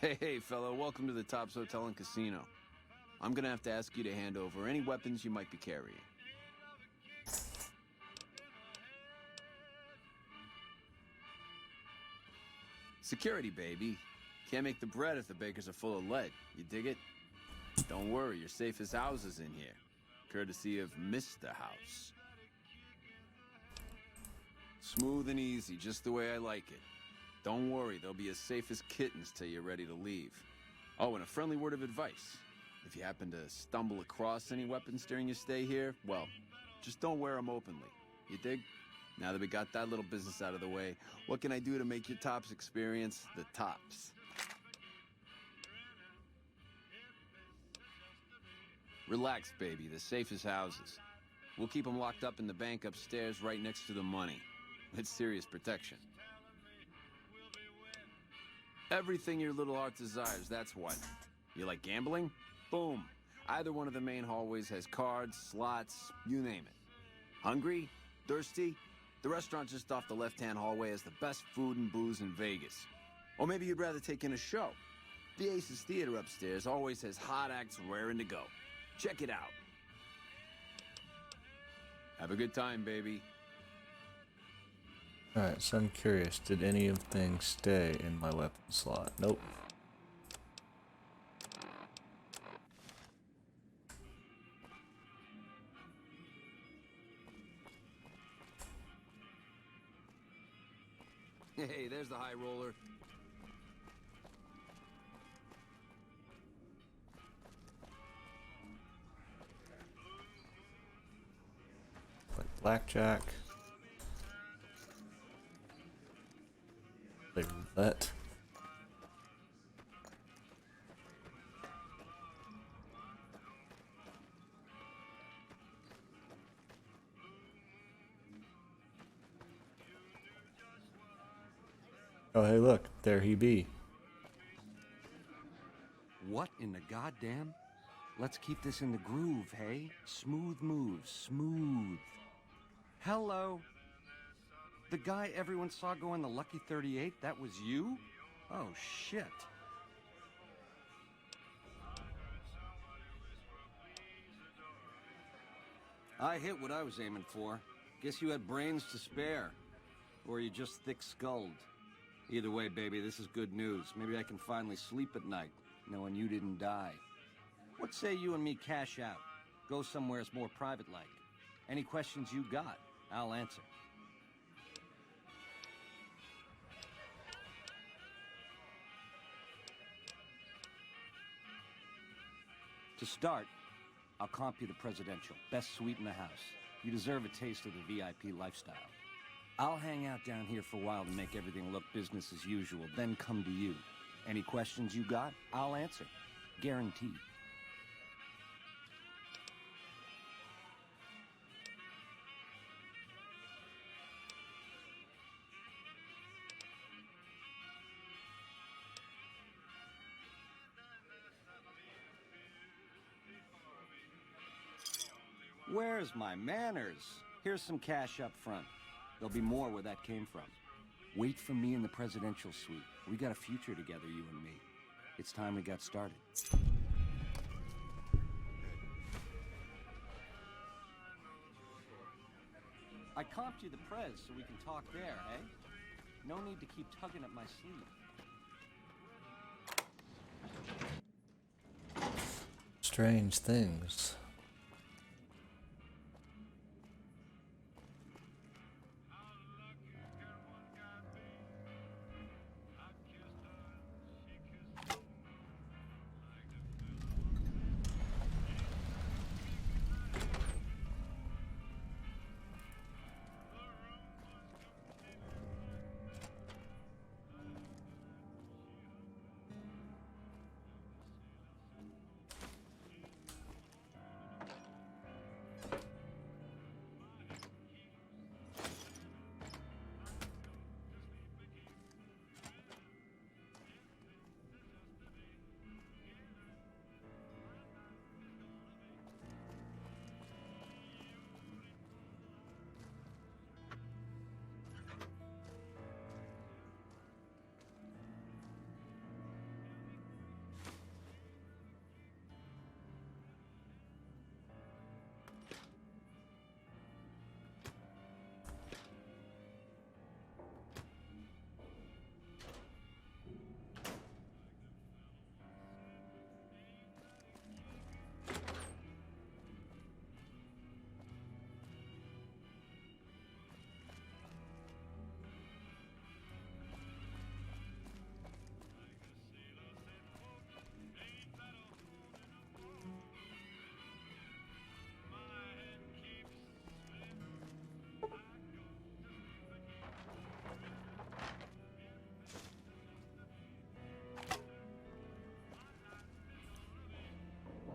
Hey, fellow, welcome to the Tops Hotel and Casino. I'm gonna have to ask you to hand over any weapons you might be carrying. Security, baby. Can't make the bread if the bakers are full of lead. You dig it? Don't worry, you're safe as houses in here. Courtesy of Mr. House. Smooth and easy, just the way I like it. Don't worry, they'll be as safe as kittens till you're ready to leave. Oh, and a friendly word of advice. If you happen to stumble across any weapons during your stay here, well, just don't wear them openly. You dig? Now that we got that little business out of the way, what can I do to make your Tops experience the tops? Relax, baby. The safest houses. We'll keep them locked up in the bank upstairs right next to the money. It's serious protection. Everything your little heart desires, that's what. You like gambling? Boom. Either one of the main hallways has cards, slots, you name it. Hungry? Thirsty? The restaurant just off the left-hand hallway has the best food and booze in Vegas. Or maybe you'd rather take in a show. The Aces Theater upstairs always has hot acts raring to go. Check it out. Have a good time, baby. Alright, so I'm curious, did any of things stay in my weapon slot? Nope. Hey, there's the high roller. Like blackjack. Play roulette. Oh, hey, look, there he be. What in the goddamn? Let's keep this in the groove, hey? Smooth moves, smooth. Hello? The guy everyone saw go in the Lucky 38, that was you? Oh, shit. I hit what I was aiming for. Guess you had brains to spare. Or you just thick-skulled. Either way, baby, this is good news. Maybe I can finally sleep at night, knowing you didn't die. What say you and me cash out? Go somewhere more private-like. Any questions you got, I'll answer. To start, I'll comp you the presidential. Best suite in the house. You deserve a taste of the VIP lifestyle. I'll hang out down here for a while to make everything look business as usual, then come to you. Any questions you got, I'll answer. Guaranteed. Where's my manners? Here's some cash up front. There'll be more where that came from. Wait for me in the presidential suite. We got a future together, you and me. It's time we got started. I comped you the prez so we can talk there, eh? No need to keep tugging at my sleeve. Strange things.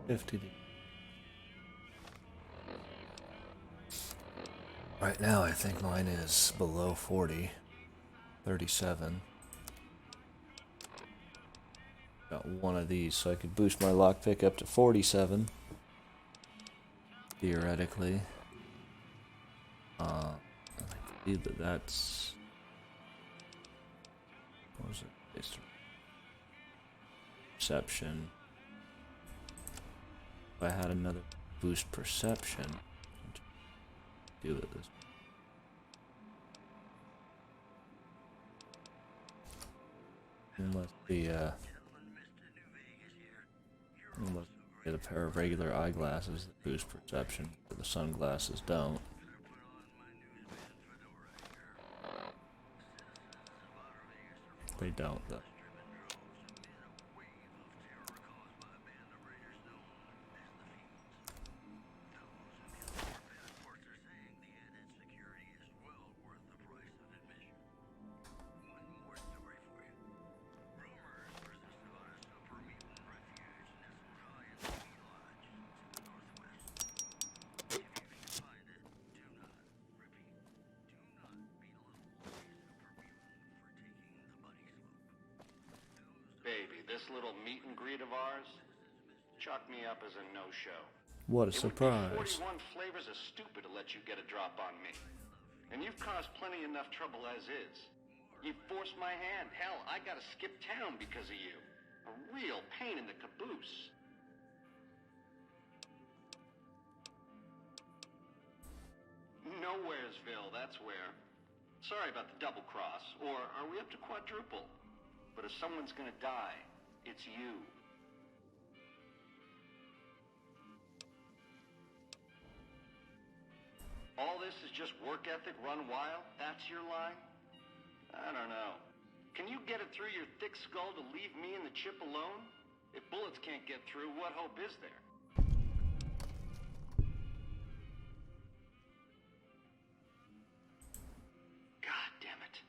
50. Right now, I think mine is below 40. 37. Got one of these, so I could boost my lockpick up to 47. Theoretically. I believe that's... What was it? It's perception. If I had another boost perception, do it this. Unless get a pair of regular eyeglasses that boost perception, but the sunglasses don't. They don't, though. This little meet and greet of ours, chalk me up as a no-show. What a surprise. 41 flavors of stupid to let you get a drop on me. And you've caused plenty enough trouble as is. You've forced my hand. Hell, I gotta skip town because of you. A real pain in the caboose. Nowheresville, that's where. Sorry about the double cross, or are we up to quadruple? But if someone's gonna die, it's you. All this is just work ethic run wild? That's your line? I don't know. Can you get it through your thick skull to leave me and the chip alone? If bullets can't get through, what hope is there? God damn it.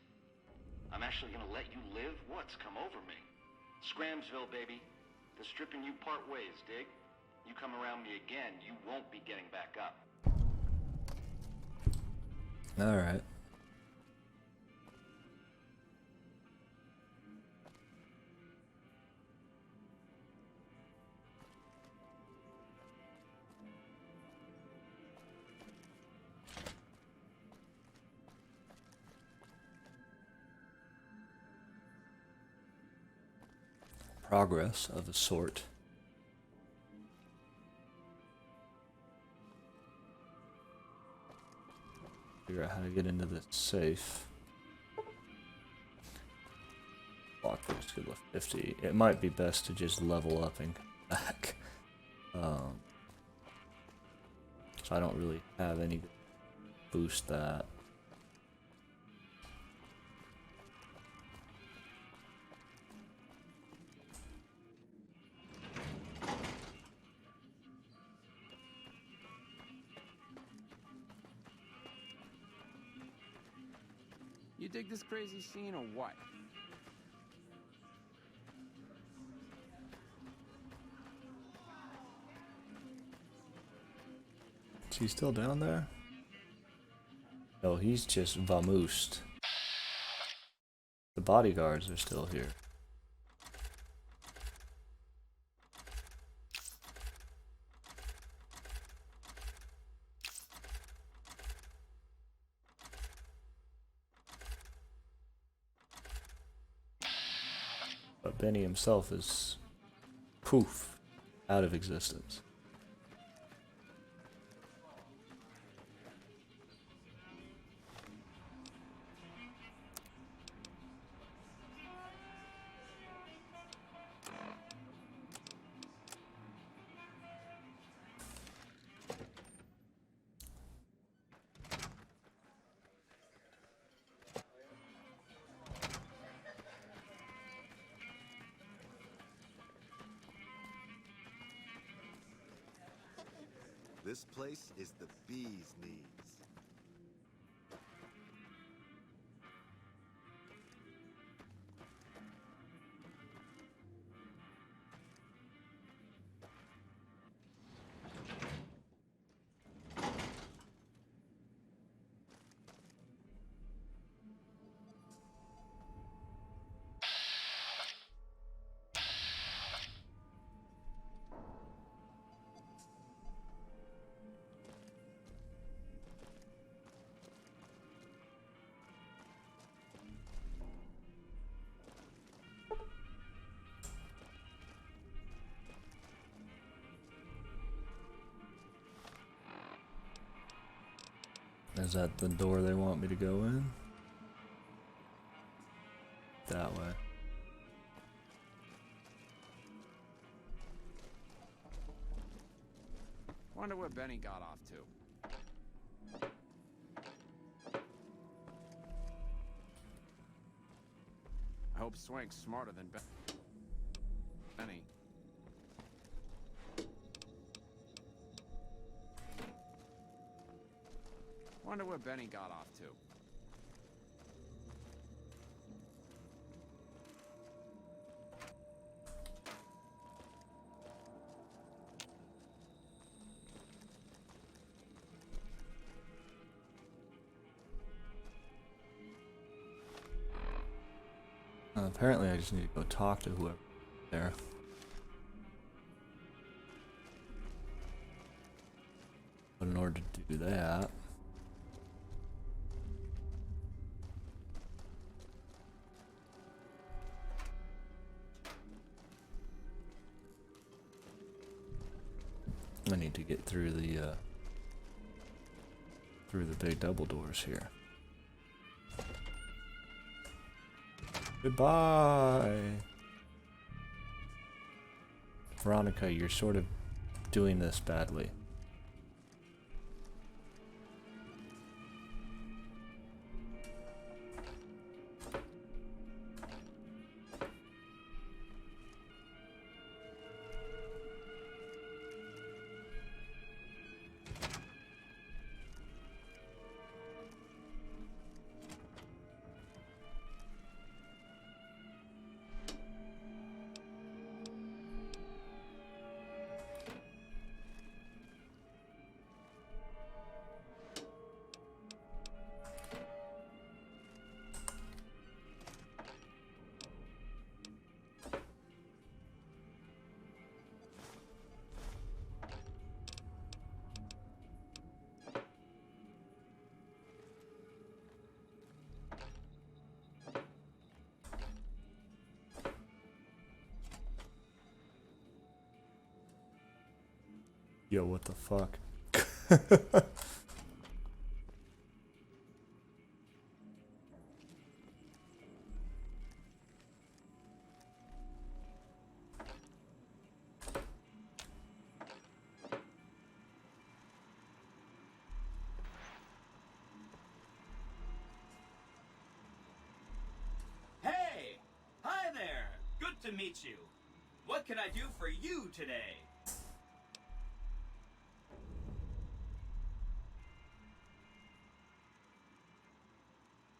I'm actually gonna let you live? What's come over me? Scramsville, baby. The stripping you part ways, dig? You come around me again, you won't be getting back up. Alright. Progress of a sort. Figure out how to get into the safe. Lockpick's good with 50. It might be best to just level up and come back. So I don't really have any boost that. You dig this crazy scene or what? Is he still down there? No, he's just vamoosed. The bodyguards are still here. But Benny himself is poof, out of existence. This place is the bee's knees. Is that the door they want me to go in? That way. Wonder where Benny got off to. I hope Swank's smarter than Benny. Wonder where Benny got off to. Apparently I just need to go talk to whoever there. But in order to do that, I need to get through the big double doors here. Goodbye. Veronica, you're sort of doing this badly. Yo, what the fuck? Hey! Hi there! Good to meet you. What can I do for you today?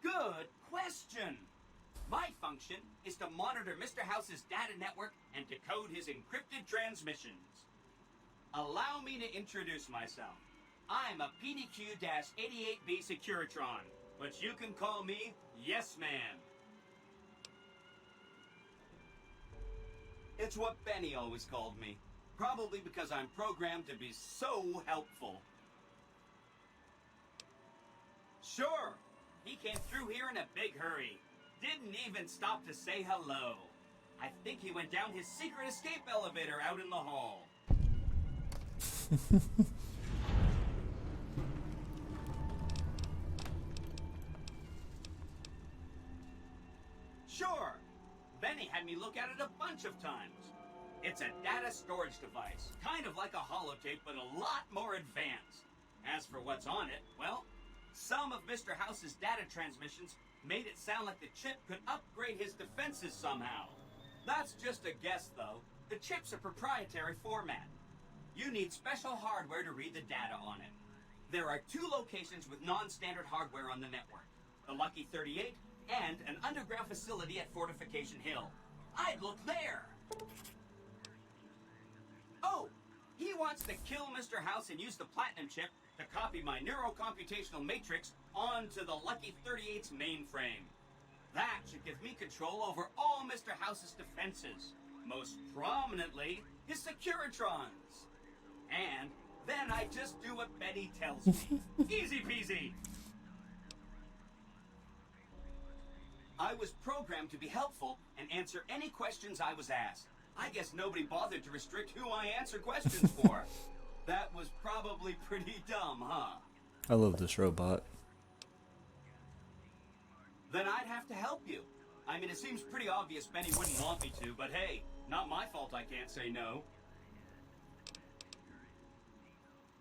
Good question! My function is to monitor Mr. House's data network and decode his encrypted transmissions. Allow me to introduce myself. I'm a PDQ-88B Securitron, but you can call me Yes Man. It's what Benny always called me, probably because I'm programmed to be so helpful. Sure, he came through here in a big hurry. Didn't even stop to say hello. I think he went down his secret escape elevator out in the hall. Sure. Benny had me look at it a bunch of times. It's a data storage device, kind of like a holotape, but a lot more advanced. As for what's on it, well, some of Mr. House's data transmissions made it sound like the chip could upgrade his defenses somehow. That's just a guess, though. The chip's a proprietary format. You need special hardware to read the data on it. There are 2 locations with non-standard hardware on the network. The Lucky 38 and an underground facility at Fortification Hill. I'd look there! Oh! He wants to kill Mr. House and use the Platinum chip to copy my neurocomputational matrix onto the Lucky 38's mainframe. That should give me control over all Mr. House's defenses, most prominently his Securitrons. And then I just do what Betty tells me. Easy peasy! I was programmed to be helpful and answer any questions I was asked. I guess nobody bothered to restrict who I answer questions for. That was probably pretty dumb, huh? I love this robot. Then I'd have to help you. I mean, it seems pretty obvious Benny wouldn't want me to, but hey, not my fault I can't say no.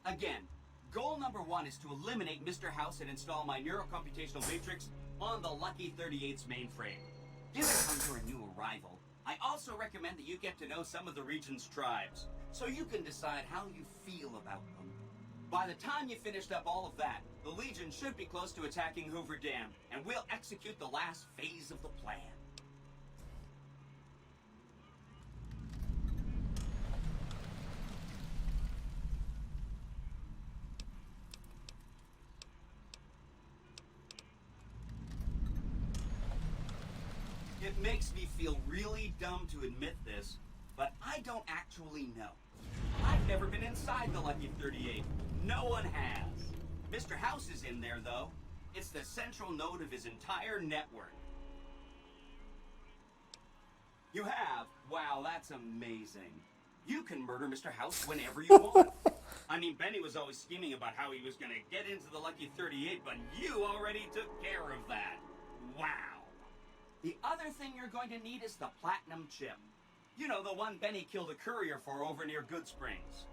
Again, goal number 1 is to eliminate Mr. House and install my neurocomputational matrix on the Lucky 38's mainframe. Given how you're a new arrival, I also recommend that you get to know some of the region's tribes, so you can decide how you feel about them. By the time you finished up all of that, the Legion should be close to attacking Hoover Dam, and we'll execute the last phase of the plan. It makes me feel really dumb to admit this, but I don't actually know. I've never been inside the Lucky 38. No one has. Mr. House is in there, though. It's the central node of his entire network. You have? Wow, that's amazing. You can murder Mr. House whenever you want. I mean, Benny was always scheming about how he was going to get into the Lucky 38, but you already took care of that. Wow. The other thing you're going to need is the Platinum Chip. You know, the one Benny killed a courier for over near Good Springs.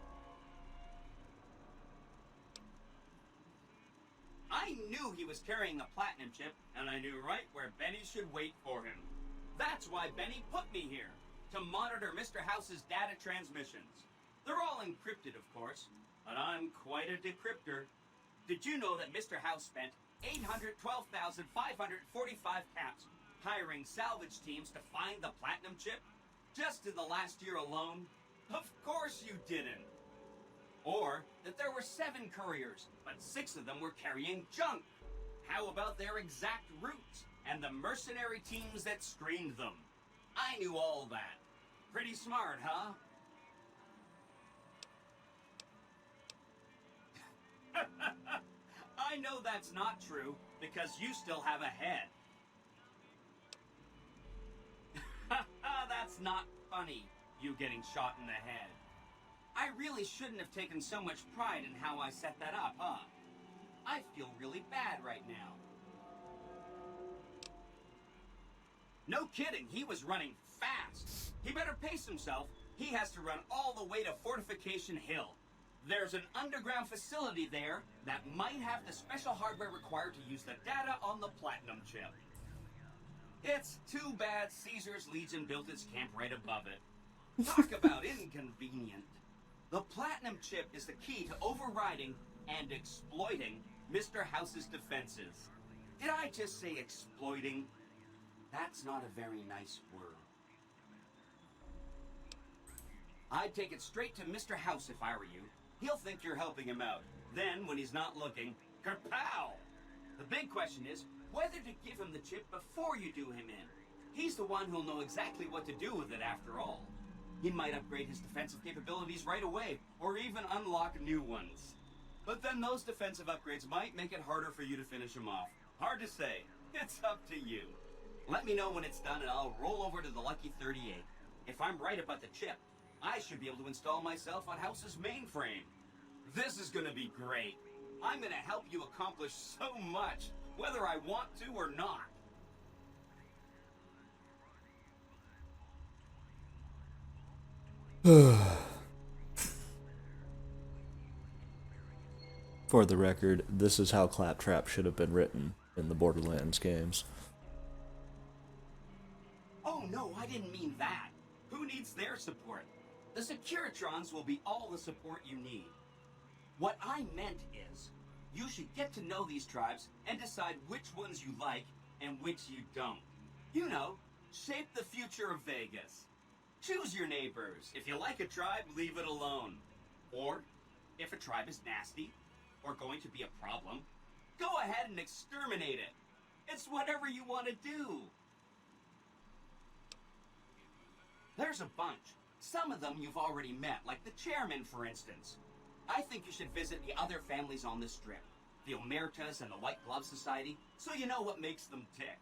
I knew he was carrying a Platinum Chip, and I knew right where Benny should wait for him. That's why Benny put me here, to monitor Mr. House's data transmissions. They're all encrypted, of course, but I'm quite a decryptor. Did you know that Mr. House spent 812,545 caps hiring salvage teams to find the Platinum Chip? Just in the last year alone? Of course you didn't. Or that there were 7 couriers, but 6 of them were carrying junk. How about their exact routes and the mercenary teams that screened them? I knew all that. Pretty smart, huh? I know that's not true, because you still have a head. That's not funny, you getting shot in the head. I really shouldn't have taken so much pride in how I set that up, huh? I feel really bad right now. No kidding, he was running fast. He better pace himself. He has to run all the way to Fortification Hill. There's an underground facility there that might have the special hardware required to use the data on the Platinum Chip. It's too bad Caesar's Legion built its camp right above it. Talk about inconvenient. The Platinum Chip is the key to overriding and exploiting Mr. House's defenses. Did I just say exploiting? That's not a very nice word. I'd take it straight to Mr. House if I were you. He'll think you're helping him out. Then, when he's not looking, kerpow! The big question is whether to give him the chip before you do him in. He's the one who'll know exactly what to do with it after all. He might upgrade his defensive capabilities right away, or even unlock new ones. But then those defensive upgrades might make it harder for you to finish him off. Hard to say. It's up to you. Let me know when it's done and I'll roll over to the Lucky 38. If I'm right about the chip, I should be able to install myself on House's mainframe. This is gonna be great. I'm gonna help you accomplish so much, whether I want to or not. For the record, this is how Claptrap should have been written in the Borderlands games. Oh no, I didn't mean that. Who needs their support? The Securitrons will be all the support you need. What I meant is, you should get to know these tribes and decide which ones you like and which you don't. You know, shape the future of Vegas. Choose your neighbors. If you like a tribe, leave it alone. Or, if a tribe is nasty, or going to be a problem, go ahead and exterminate it. It's whatever you want to do. There's a bunch. Some of them you've already met, like the chairman, for instance. I think you should visit the other families on the strip, the Omertas and the White Glove Society, so you know what makes them tick.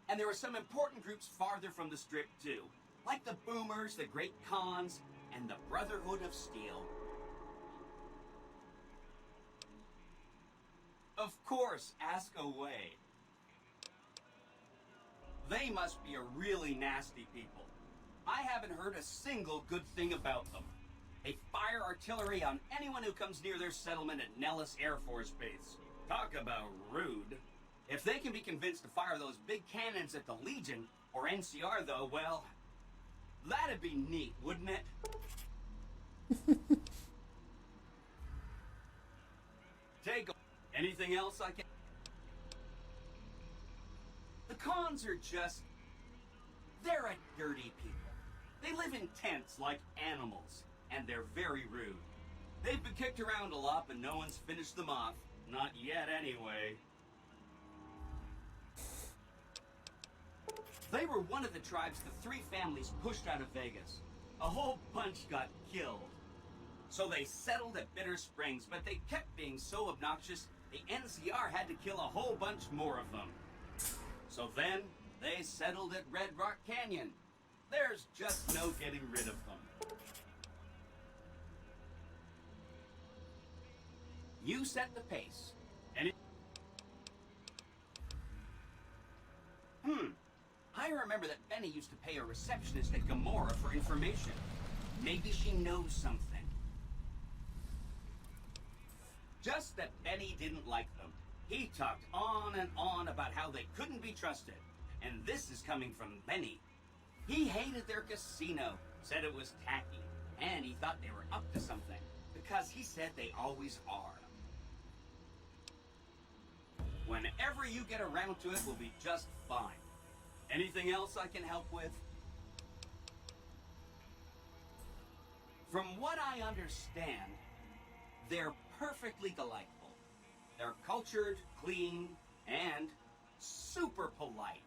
And there are some important groups farther from the strip, too, like the Boomers, the Great Khans, and the Brotherhood of Steel. Of course, ask away. They must be a really nasty people. I haven't heard a single good thing about them. They fire artillery on anyone who comes near their settlement at Nellis Air Force Base. Talk about rude. If they can be convinced to fire those big cannons at the Legion, or NCR though, well, that'd be neat, wouldn't it? Take a... Anything else I can... The cons are just... They're a dirty people. They live in tents like animals, and they're very rude. They've been kicked around a lot, but no one's finished them off. Not yet, anyway. They were one of the tribes the 3 families pushed out of Vegas. A whole bunch got killed. So they settled at Bitter Springs, but they kept being so obnoxious, the NCR had to kill a whole bunch more of them. So then, they settled at Red Rock Canyon. There's just no getting rid of them. You set the pace, and it... I remember that Benny used to pay a receptionist at Gamora for information. Maybe she knows something. Just that Benny didn't like them. He talked on and on about how they couldn't be trusted. And this is coming from Benny. He hated their casino, said it was tacky, and he thought they were up to something, because he said they always are. Whenever you get around to it, we'll be just fine. Anything else I can help with? From what I understand, they're perfectly delightful. They're cultured, clean, and super polite.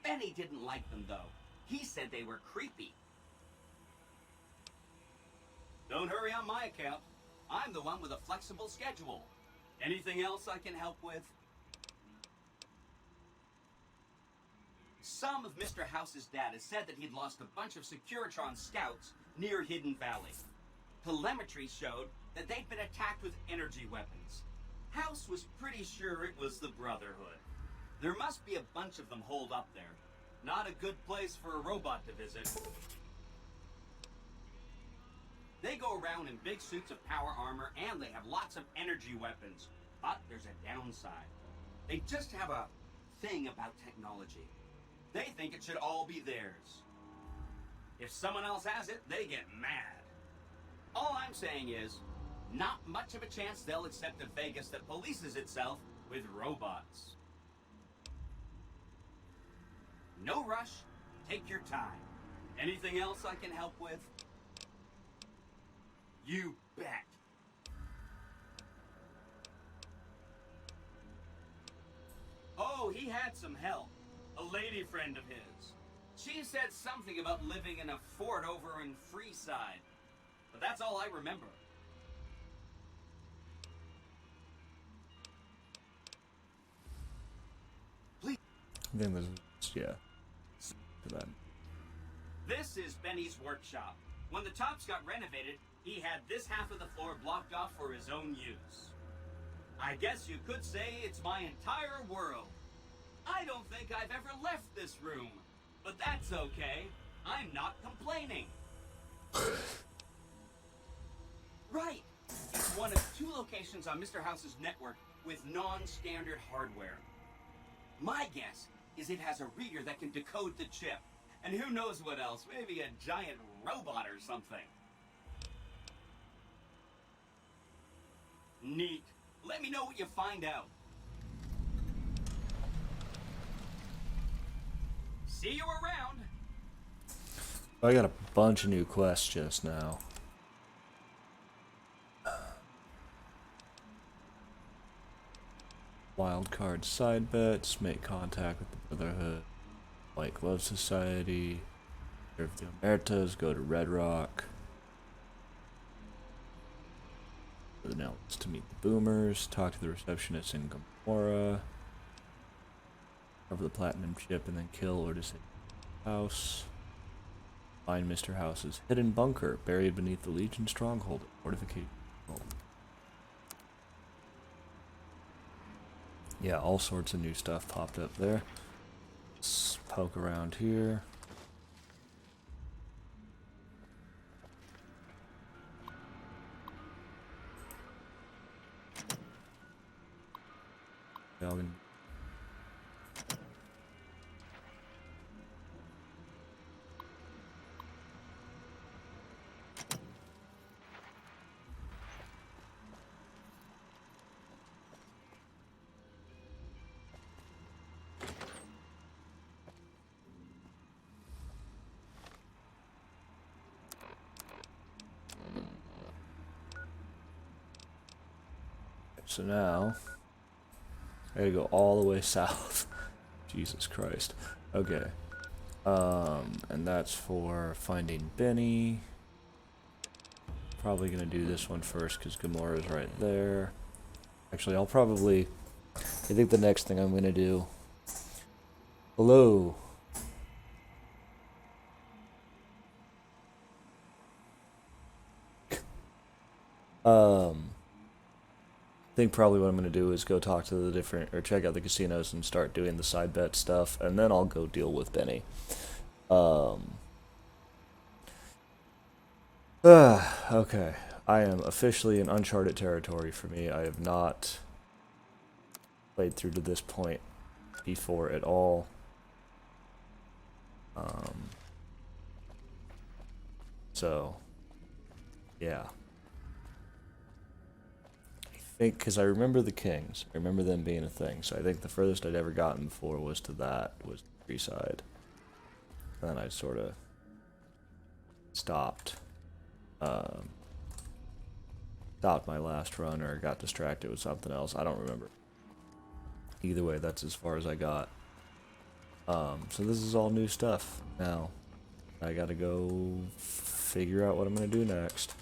Benny didn't like them, though. He said they were creepy. Don't hurry on my account. I'm the one with a flexible schedule. Anything else I can help with? Some of Mr. House's data said that he'd lost a bunch of Securitron scouts near Hidden Valley. Telemetry showed that they'd been attacked with energy weapons. House was pretty sure it was the Brotherhood. There must be a bunch of them holed up there. Not a good place for a robot to visit. They go around in big suits of power armor, and they have lots of energy weapons. But there's a downside. They just have a thing about technology. They think it should all be theirs. If someone else has it, they get mad. All I'm saying is, not much of a chance they'll accept a Vegas that polices itself with robots. No rush. Take your time. Anything else I can help with? You bet. Oh, he had some help. A lady friend of his. She said something about living in a fort over in Freeside. But that's all I remember. Please. I think there's, yeah. For that. This is Benny's workshop. When the tops got renovated, he had this half of the floor blocked off for his own use. I guess you could say it's my entire world. I don't think I've ever left this room, but that's okay. I'm not complaining. Right. It's one of 2 locations on Mr. House's network with non-standard hardware. My guess is it has a reader that can decode the chip. And who knows what else? Maybe a giant robot or something. Neat. Let me know what you find out. See you around. I got a bunch of new quests just now. Wildcard side bets, make contact with the Brotherhood, like Love Society, serve the Omertas, go to Red Rock. Then else to meet the Boomers, talk to the receptionist in Gamora, cover the Platinum chip and then kill or disable House. Find Mr. House's hidden bunker buried beneath the Legion stronghold at Fortification. Yeah, all sorts of new stuff popped up there. Let's poke around here. Galgan. So now, I gotta go all the way south. Jesus Christ. Okay. And that's for finding Benny. Probably gonna do this one first because Gamora's right there. Actually, I think the next thing I'm gonna do. Hello. I think probably what I'm going to do is go talk to the different, or check out the casinos and start doing the side bet stuff, and then I'll go deal with Benny. Okay. I am officially in uncharted territory for me. I have not played through to this point before at all. So, yeah. Because I remember the Kings. I remember them being a thing. So I think the furthest I'd ever gotten before was to that, was Treeside. And then I sort of stopped. Stopped my last run or got distracted with something else. I don't remember. Either way, that's as far as I got. So this is all new stuff now. I gotta go figure out what I'm gonna do next.